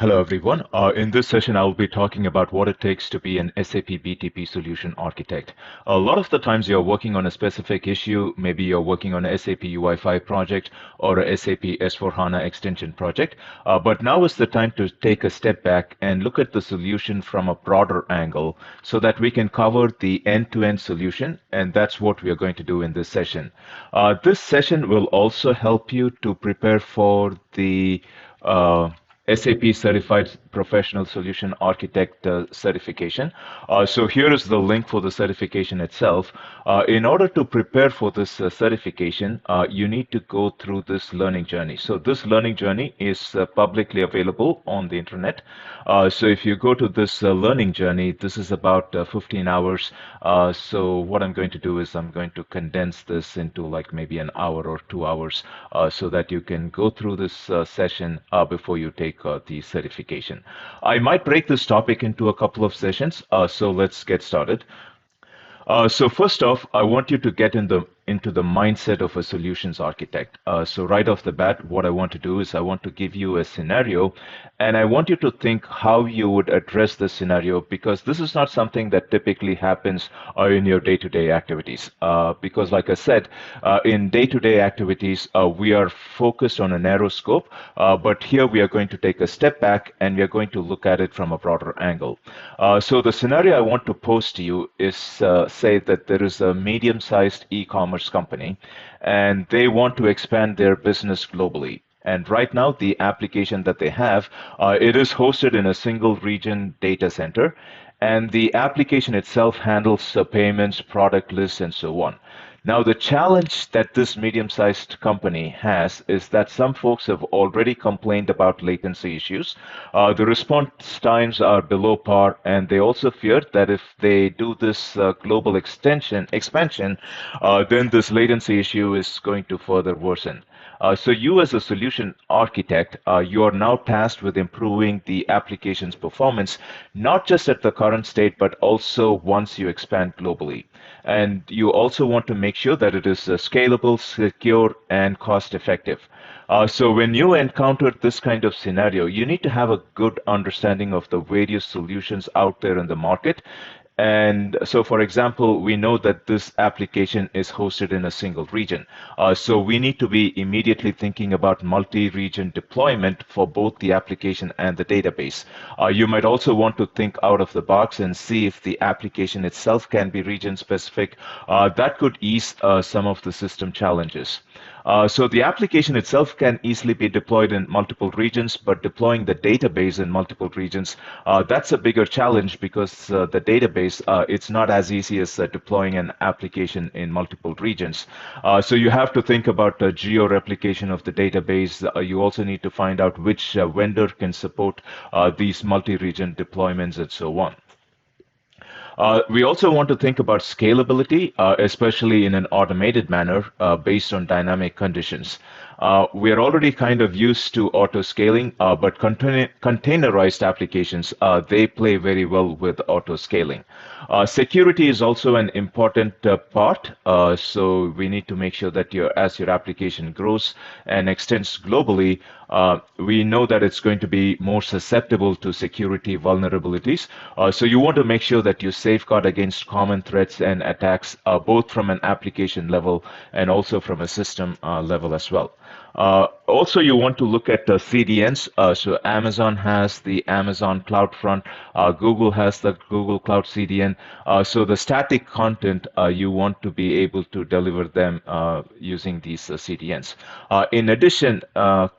Hello, everyone. In this session, I will be talking about what it takes to be an SAP BTP Solution Architect. A lot of the times you're working on a specific issue, maybe you're working on a SAP UI5 project or a SAP S4HANA extension project, but now is the time to take a step back and look at the solution from a broader angle so that we can cover the end-to-end solution, and that's what we are going to do in this session. This session will also help you to prepare for the SAP Certified Professional Solution Architect certification. So here is the link for the certification itself. In order to prepare for this certification, you need to go through this learning journey. So this learning journey is publicly available on the internet. So if you go to this learning journey, this is about 15 hours. So what I'm going to do is I'm going to condense this into like maybe an hour or 2 hours so that you can go through this session before you take the certification. I might break this topic into a couple of sessions, so let's get started. So first off, I want you to get into the mindset of a solutions architect. So right off the bat, what I want to do is I want to give you a scenario, and I want you to think how you would address the scenario, because this is not something that typically happens in your day-to-day activities. Because like I said, in day-to-day activities, we are focused on a narrow scope, but here we are going to take a step back and we are going to look at it from a broader angle. So the scenario I want to pose to you is say that there is a medium-sized e-commerce company and they want to expand their business globally. And right now, the application that they have, it is hosted in a single region data center, and the application itself handles payments, product lists, and so on. Now, the challenge that this medium-sized company has is that some folks have already complained about latency issues. The response times are below par, and they also fear that if they do this global expansion, then this latency issue is going to further worsen. So you as a solution architect, you are now tasked with improving the application's performance, not just at the current state, but also once you expand globally. And you also want to make sure that it is scalable, secure, and cost effective. So when you encounter this kind of scenario, you need to have a good understanding of the various solutions out there in the market. And so, for example, we know that this application is hosted in a single region. So we need to be immediately thinking about multi-region deployment for both the application and the database. You might also want to think out of the box and see if the application itself can be region specific. That could ease some of the system challenges. So the application itself can easily be deployed in multiple regions, but deploying the database in multiple regions, that's a bigger challenge because the database, it's not as easy as deploying an application in multiple regions. So you have to think about the geo-replication of the database. You also need to find out which vendor can support these multi-region deployments and so on. We also want to think about scalability, especially in an automated manner based on dynamic conditions. We are already kind of used to auto scaling, but containerized applications, they play very well with auto scaling. Security is also an important part, so we need to make sure that as your application grows and extends globally, we know that it's going to be more susceptible to security vulnerabilities. So you want to make sure that you safeguard against common threats and attacks, both from an application level and also from a system level as well. Also, you want to look at CDNs. So Amazon has the Amazon CloudFront. Google has the Google Cloud CDN. So the static content, you want to be able to deliver them using these CDNs. In addition,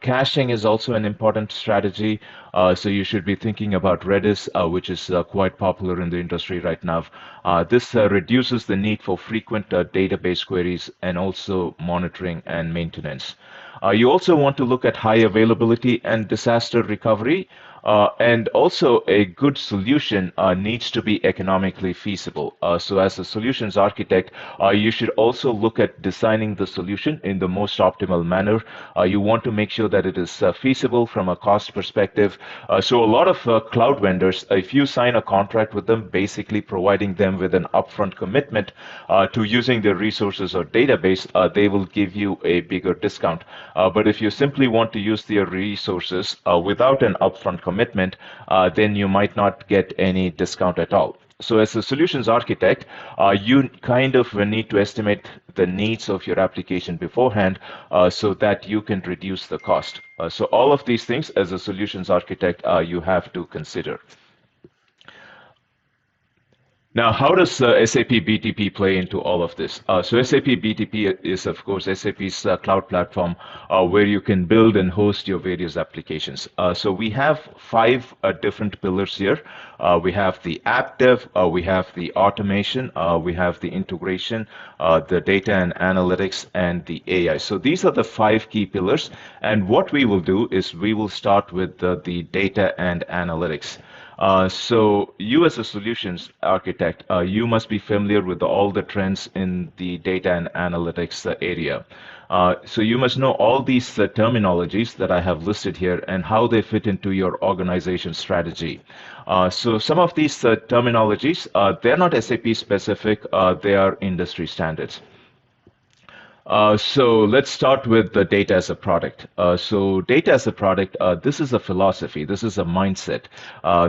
caching is also an important strategy. So you should be thinking about Redis, which is quite popular in the industry right now. This reduces the need for frequent database queries and also monitoring and maintenance. You also want to look at high availability and disaster recovery. And also a good solution needs to be economically feasible. So as a solutions architect, you should also look at designing the solution in the most optimal manner. You want to make sure that it is feasible from a cost perspective. So a lot of cloud vendors, if you sign a contract with them, basically providing them with an upfront commitment to using their resources or database, they will give you a bigger discount. But if you simply want to use their resources without an upfront commitment, commitment, then you might not get any discount at all. So as a solutions architect, you kind of need to estimate the needs of your application beforehand so that you can reduce the cost. So all of these things as a solutions architect, you have to consider. Now, how does SAP BTP play into all of this? So SAP BTP is, of course, SAP's cloud platform where you can build and host your various applications. So we have five different pillars here. We have the app dev, we have the automation, we have the integration, the data and analytics, and the AI. So these are the five key pillars. And what we will do is we will start with the data and analytics. So you as a solutions architect, you must be familiar with all the trends in the data and analytics area. So you must know all these terminologies that I have listed here and how they fit into your organization strategy. So some of these terminologies, they're not SAP specific, they are industry standards. So let's start with the data as a product. So data as a product, this is a philosophy, this is a mindset.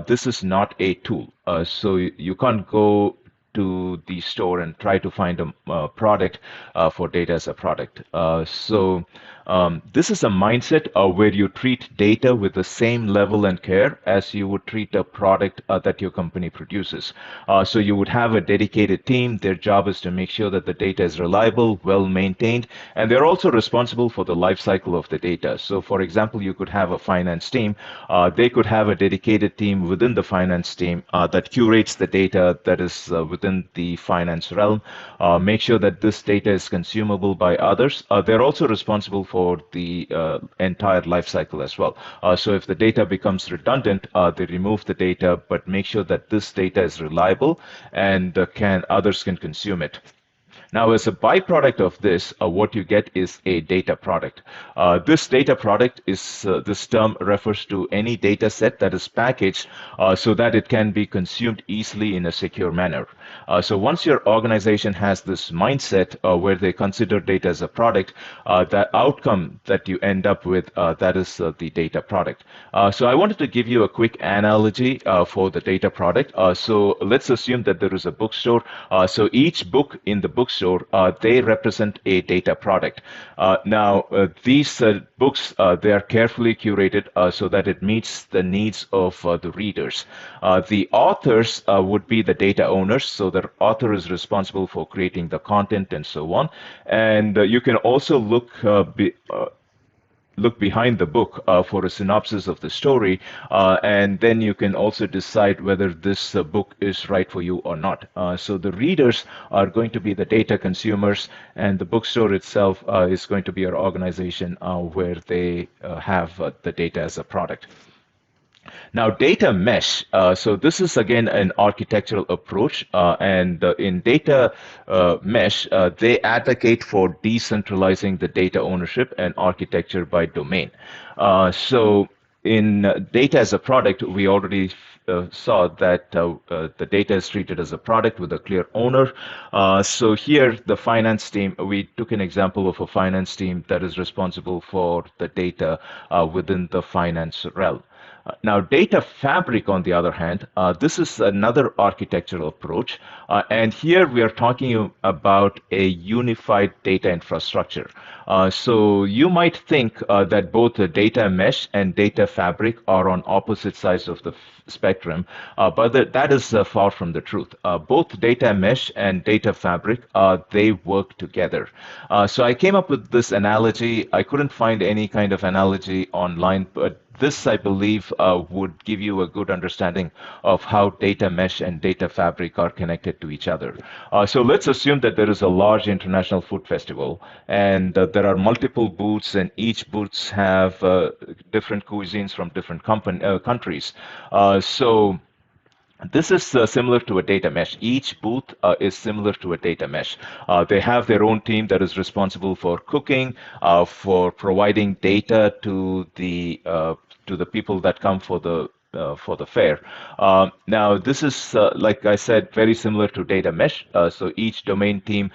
This is not a tool. So you can't go to the store and try to find a product for data as a product. This is a mindset where you treat data with the same level and care as you would treat a product that your company produces. So you would have a dedicated team. Their job is to make sure that the data is reliable, well maintained, and they're also responsible for the life cycle of the data. So for example, you could have a finance team. They could have a dedicated team within the finance team that curates the data that is within the finance realm, make sure that this data is consumable by others. They're also responsible for the entire life cycle as well. So if the data becomes redundant, they remove the data, but make sure that this data is reliable and others can consume it. Now, as a byproduct of this, what you get is a data product. This data product is, this term refers to any data set that is packaged so that it can be consumed easily in a secure manner. So once your organization has this mindset where they consider data as a product, the outcome that you end up with, that is the data product. So I wanted to give you a quick analogy for the data product. So let's assume that there is a bookstore. So each book in the bookstore, they represent a data product. Now, these books, they are carefully curated so that it meets the needs of the readers. The authors would be the data owners, so the author is responsible for creating the content and so on. And you can also look behind the book for a synopsis of the story, and then you can also decide whether this book is right for you or not. So the readers are going to be the data consumers, and the bookstore itself is going to be our organization where they have the data as a product. Now, data mesh. So this is again an architectural approach, and in data mesh, they advocate for decentralizing the data ownership and architecture by domain. So in data as a product, we already saw that the data is treated as a product with a clear owner. So here, the finance team, we took an example of a finance team that is responsible for the data within the finance realm. Now, data fabric, on the other hand, this is another architectural approach. And here we are talking about a unified data infrastructure. So you might think that both the data mesh and data fabric are on opposite sides of the spectrum, but that is far from the truth. Both data mesh and data fabric, they work together. So I came up with this analogy. I couldn't find any kind of analogy online, but this, I believe, would give you a good understanding of how data mesh and data fabric are connected to each other. So let's assume that there is a large international food festival, and there are multiple booths, and each booths have different cuisines from different countries. So this is similar to a data mesh. Each booth is similar to a data mesh. They have their own team that is responsible for cooking, for providing data to the people that come for the fair. Now, this is, like I said, very similar to data mesh. So each domain team,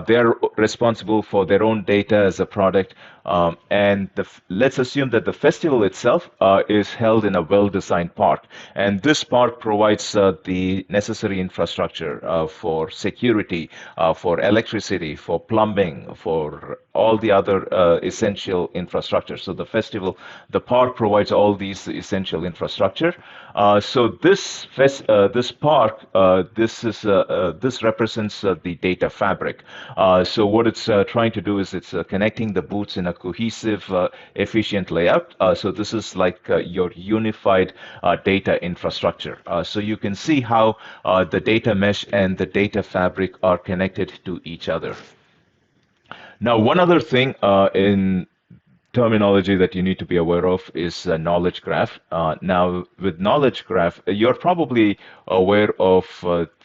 they're responsible for their own data as a product. And let's assume that the festival itself is held in a well-designed park. And this park provides the necessary infrastructure for security, for electricity, for plumbing, for all the other essential infrastructure. So the park provides all these essential infrastructure. So this park, this represents the data fabric. So what it's trying to do is it's connecting the booths in a cohesive, efficient layout. So this is like your unified data infrastructure. So you can see how the data mesh and the data fabric are connected to each other. Now, one other thing in terminology that you need to be aware of is knowledge graph. Now, with knowledge graph, you're probably aware of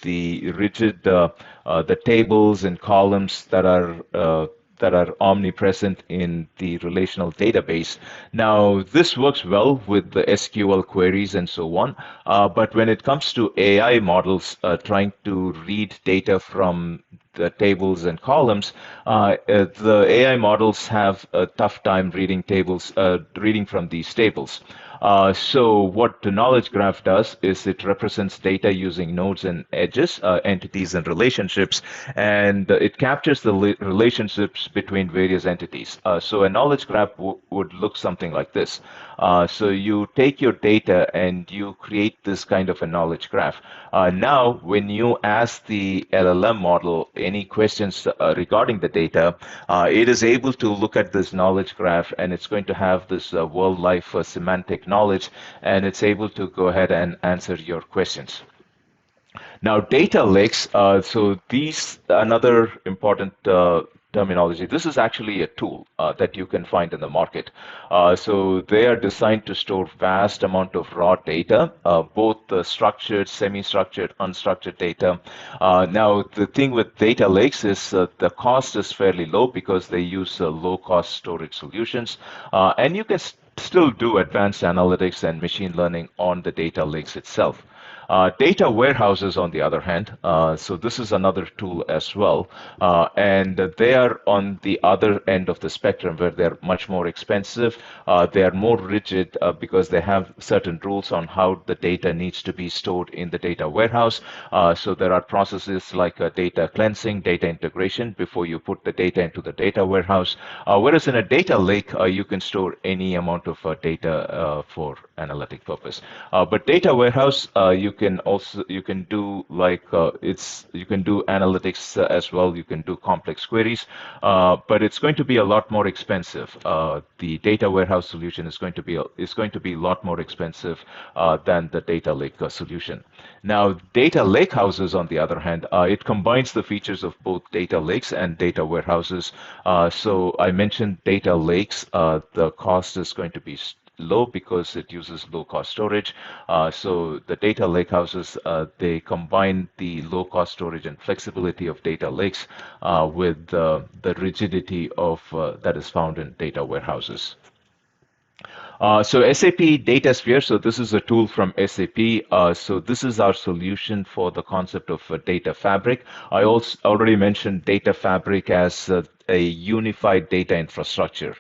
the rigid, the tables and columns that are omnipresent in the relational database. Now, this works well with the SQL queries and so on, but when it comes to AI models trying to read data from the tables and columns, the AI models have a tough time reading from these tables. So what the knowledge graph does is it represents data using nodes and edges, entities and relationships, and it captures the relationships between various entities. So a knowledge graph would look something like this. So you take your data and you create this kind of a knowledge graph. Now, when you ask the LLM model any questions regarding the data, it is able to look at this knowledge graph and it's going to have this world life semantic knowledge, and it's able to go ahead and answer your questions. Now, data lakes, so these, another important terminology. This is actually a tool that you can find in the market. So they are designed to store vast amount of raw data, both structured, semi-structured, unstructured data. Now, the thing with data lakes is the cost is fairly low because they use low-cost storage solutions, and you can still do advanced analytics and machine learning on the data lakes itself. Data warehouses, on the other hand, so this is another tool as well, and they are on the other end of the spectrum where they're much more expensive. They are more rigid because they have certain rules on how the data needs to be stored in the data warehouse. So there are processes like data cleansing, data integration before you put the data into the data warehouse. Whereas in a data lake, you can store any amount of data for analytic purpose. But data warehouse, you can do like you can do analytics as well. You can do complex queries, but it's going to be a lot more expensive. The data warehouse solution is going to be a lot more expensive than the data lake solution. Now, data lake houses, on the other hand, it combines the features of both data lakes and data warehouses. So I mentioned data lakes. The cost is going to be low because it uses low-cost storage. So the data lake houses, they combine the low-cost storage and flexibility of data lakes with the rigidity of that is found in data warehouses. So SAP DataSphere, so this is a tool from SAP. So this is our solution for the concept of data fabric. I also already mentioned data fabric as a unified data infrastructure.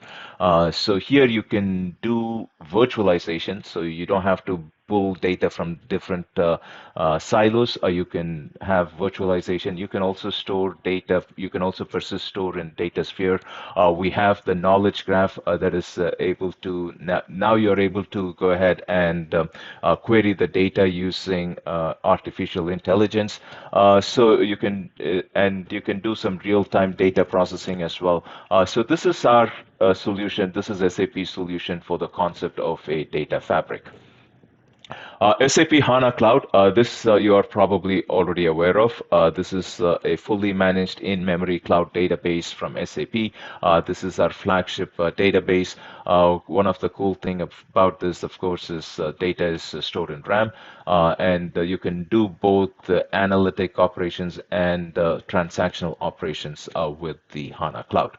So here you can do virtualization, so you don't have to pull data from different silos, or you can have virtualization. You can also store data. You can also persist store in DataSphere. We have the knowledge graph that is able to now you're able to go ahead and query the data using artificial intelligence. So you can and you can do some real-time data processing as well. So this is our solution. This is SAP solution for the concept of a data fabric. SAP HANA Cloud, this you are probably already aware of. This is a fully managed in-memory cloud database from SAP. This is our flagship database. One of the cool thing about this, of course, is data is stored in RAM, and you can do both analytic operations and transactional operations with the HANA Cloud.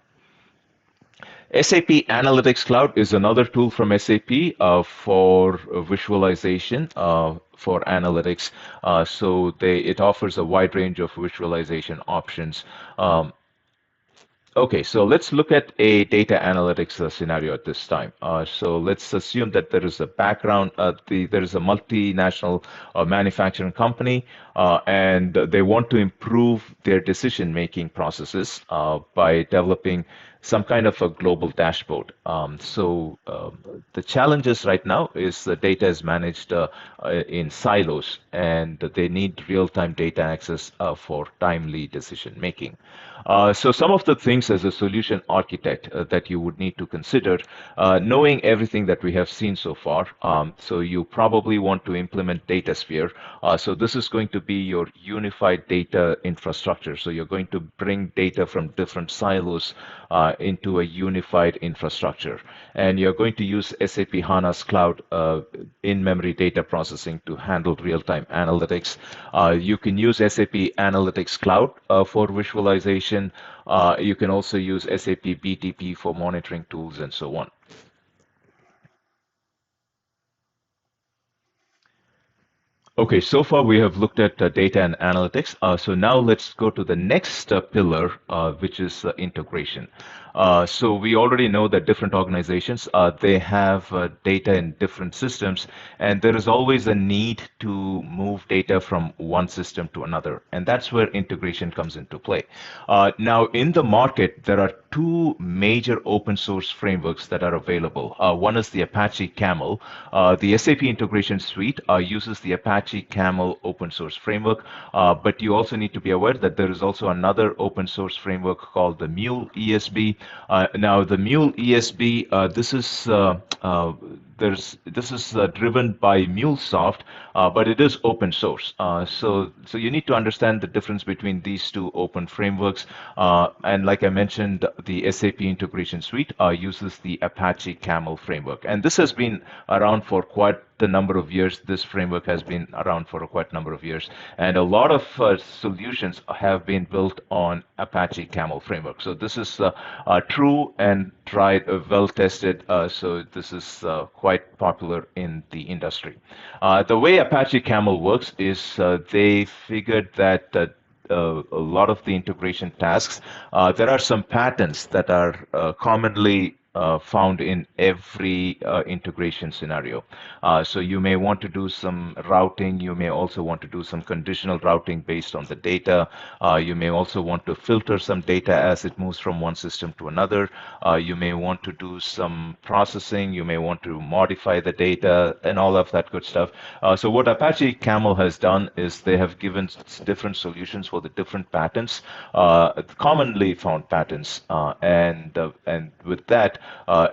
SAP Analytics Cloud is another tool from SAP for visualization for analytics. So it offers a wide range of visualization options. Okay, so let's look at a data analytics scenario at this time. So let's assume that there is a background, there is a multinational manufacturing company, and they want to improve their decision-making processes by developing some kind of a global dashboard. The challenges right now is the data is managed in silos, and they need real-time data access for timely decision making. So some of the things as a solution architect that you would need to consider, knowing everything that we have seen so far. So you probably want to implement DataSphere. So this is going to be your unified data infrastructure. So you're going to bring data from different silos into a unified infrastructure. And you're going to use SAP HANA's cloud in-memory data processing to handle real-time analytics. You can use SAP Analytics Cloud for visualization. You can also use SAP BTP for monitoring tools and so on. Okay, so far we have looked at data and analytics. So now let's go to the next pillar, which is integration. So we already know that different organizations, they have data in different systems, and there is always a need to move data from one system to another, and that's where integration comes into play. Now, in the market, there are two major open source frameworks that are available. One is the Apache Camel. The SAP Integration Suite uses the Apache Camel open source framework, but you also need to be aware that there is also another open source framework called the Mule ESB. Now, the Mule ESB, this is driven by MuleSoft, but it is open source. So you need to understand the difference between these two open frameworks. And like I mentioned, the SAP Integration Suite uses the Apache Camel framework, and this has been around for quite the number of years. This framework has been around for a quite number of years, and a lot of solutions have been built on Apache Camel framework. So this is true and tried, well tested. So this is quite popular in the industry. The way Apache Camel works is they figured that a lot of the integration tasks, there are some patterns that are commonly found in every integration scenario. So you may want to do some routing. You may also want to do some conditional routing based on the data. You may also want to filter some data as it moves from one system to another. You may want to do some processing. You may want to modify the data and all of that good stuff. So what Apache Camel has done is they have given different solutions for the different patterns, commonly found patterns, and with that,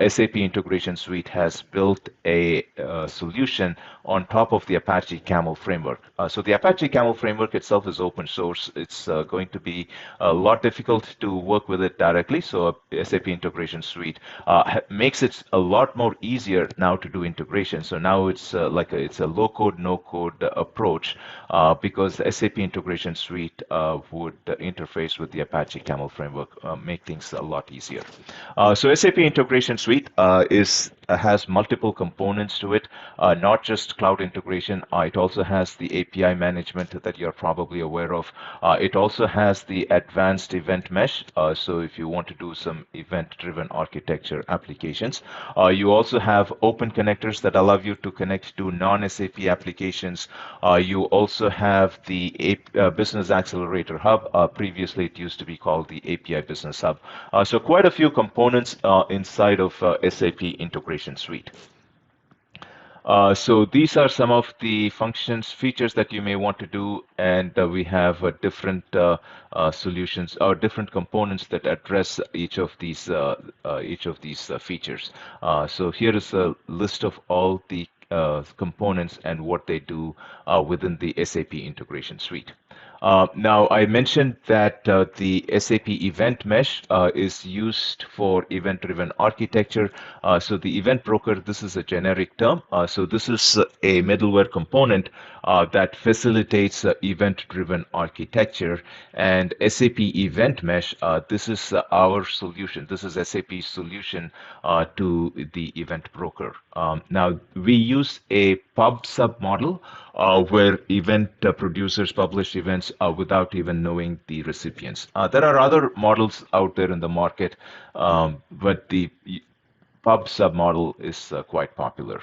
SAP Integration Suite has built a solution on top of the Apache Camel framework. So the Apache Camel framework itself is open source. It's going to be a lot difficult to work with it directly. So SAP Integration Suite makes it a lot more easier now to do integration. So now it's it's a low code, no code approach because the SAP Integration Suite would interface with the Apache Camel framework, make things a lot easier. So SAP Integration Suite has multiple components to it, not just cloud integration. It also has the API management that you're probably aware of. It also has the advanced event mesh. So if you want to do some event-driven architecture applications, you also have open connectors that allow you to connect to non-SAP applications. You also have the Business Accelerator Hub. Previously, it used to be called the API Business Hub. So quite a few components inside of SAP Integration Suite. So these are some of the functions, features that you may want to do, and we have different solutions or different components that address each of these features. So here is a list of all the components and what they do within the SAP Integration Suite. Now, I mentioned that the SAP Event Mesh is used for event-driven architecture. So the event broker, this is a generic term. So this is a middleware component that facilitates event-driven architecture. And SAP Event Mesh, this is our solution. This is SAP's solution to the event broker. Now, we use a pub sub model where event producers publish events without even knowing the recipients. There are other models out there in the market, but the pub sub model is quite popular.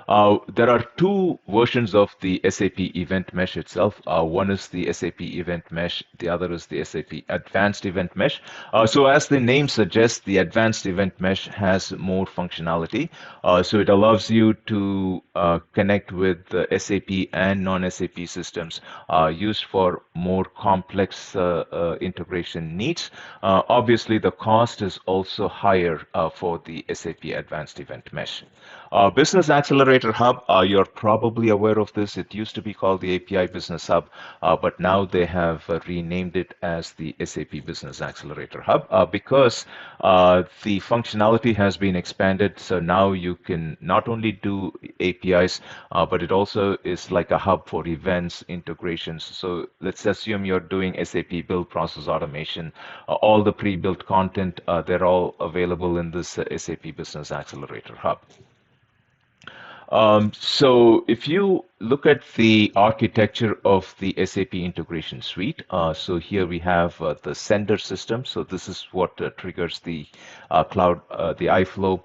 There are two versions of the SAP Event Mesh itself. One is the SAP Event Mesh, the other is the SAP Advanced Event Mesh. So as the name suggests, the Advanced Event Mesh has more functionality. So it allows you to connect with SAP and non-SAP systems used for more complex integration needs. Obviously, the cost is also higher for the SAP Advanced Event Mesh. Business Accelerator Hub, you're probably aware of this. It used to be called the API Business Hub, but now they have renamed it as the SAP Business Accelerator Hub because the functionality has been expanded. So now you can not only do APIs, but it also is like a hub for events, integrations. So let's assume you're doing SAP build process automation. All the pre-built content, they're all available in this SAP Business Accelerator Hub. So if you look at the architecture of the SAP integration suite, so here we have the sender system. So this is what triggers the cloud, the iFlow.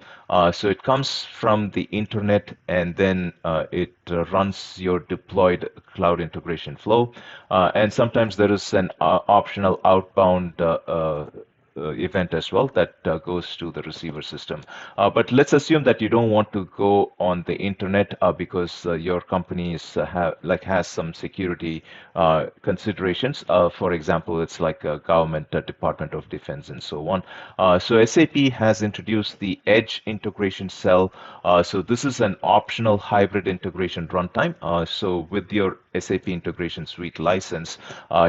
So it comes from the internet and then it runs your deployed cloud integration flow. And sometimes there is an optional outbound event as well that goes to the receiver system. But let's assume that you don't want to go on the internet because your company is has some security considerations. For example, it's like a government, Department of Defense, and so on. So SAP has introduced the Edge integration cell. So this is an optional hybrid integration runtime. So with your SAP Integration Suite license,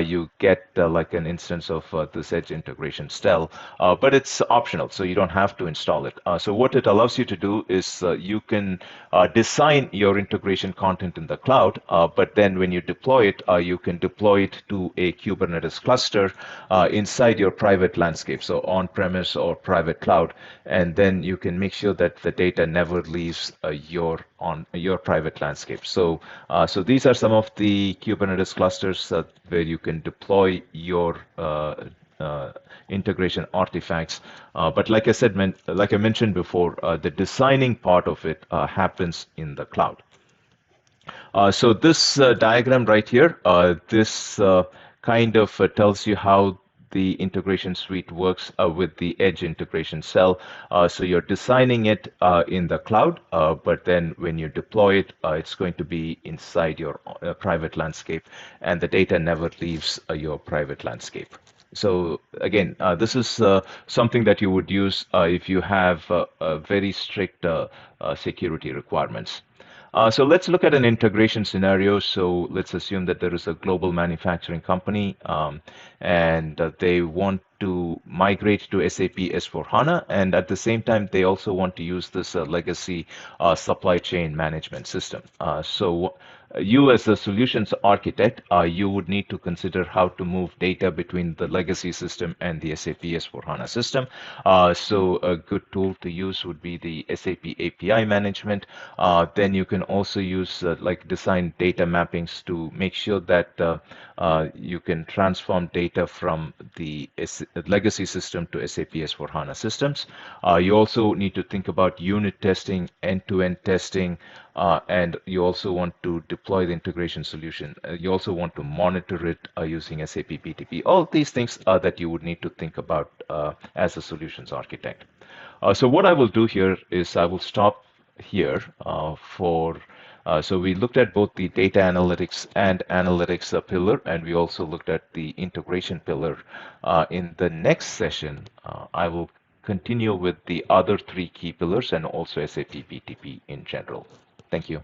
you get like an instance of this Edge integration cell, but it's optional, so you don't have to install it. So what it allows you to do is you can design your integration content in the cloud, but then when you deploy it, you can deploy it to a Kubernetes cluster inside your private landscape, so on-premise or private cloud, and then you can make sure that the data never leaves your private landscape. So these are some of the Kubernetes clusters where you can deploy your integration artifacts. But like I said, like I mentioned before, the designing part of it happens in the cloud. So this diagram right here, this kind of tells you how the integration suite works with the Edge integration cell. So you're designing it in the cloud, but then when you deploy it, it's going to be inside your private landscape, and the data never leaves your private landscape. So again, this is something that you would use if you have very strict security requirements. So let's look at an integration scenario. So let's assume that there is a global manufacturing company and they want to migrate to SAP S/4HANA, and at the same time, they also want to use this legacy supply chain management system. So you as a solutions architect, you would need to consider how to move data between the legacy system and the SAP S/4HANA system. So a good tool to use would be the SAP API management. Then you can also use like design data mappings to make sure that you can transform data from the legacy system to SAP S/4HANA systems. You also need to think about unit testing, end-to-end testing, and you also want to deploy the integration solution. You also want to monitor it using SAP BTP. All these things that you would need to think about as a solutions architect. So what I will do here is I will stop here so we looked at both the data analytics and analytics pillar, and we also looked at the integration pillar. In the next session, I will continue with the other three key pillars and also SAP BTP in general. Thank you.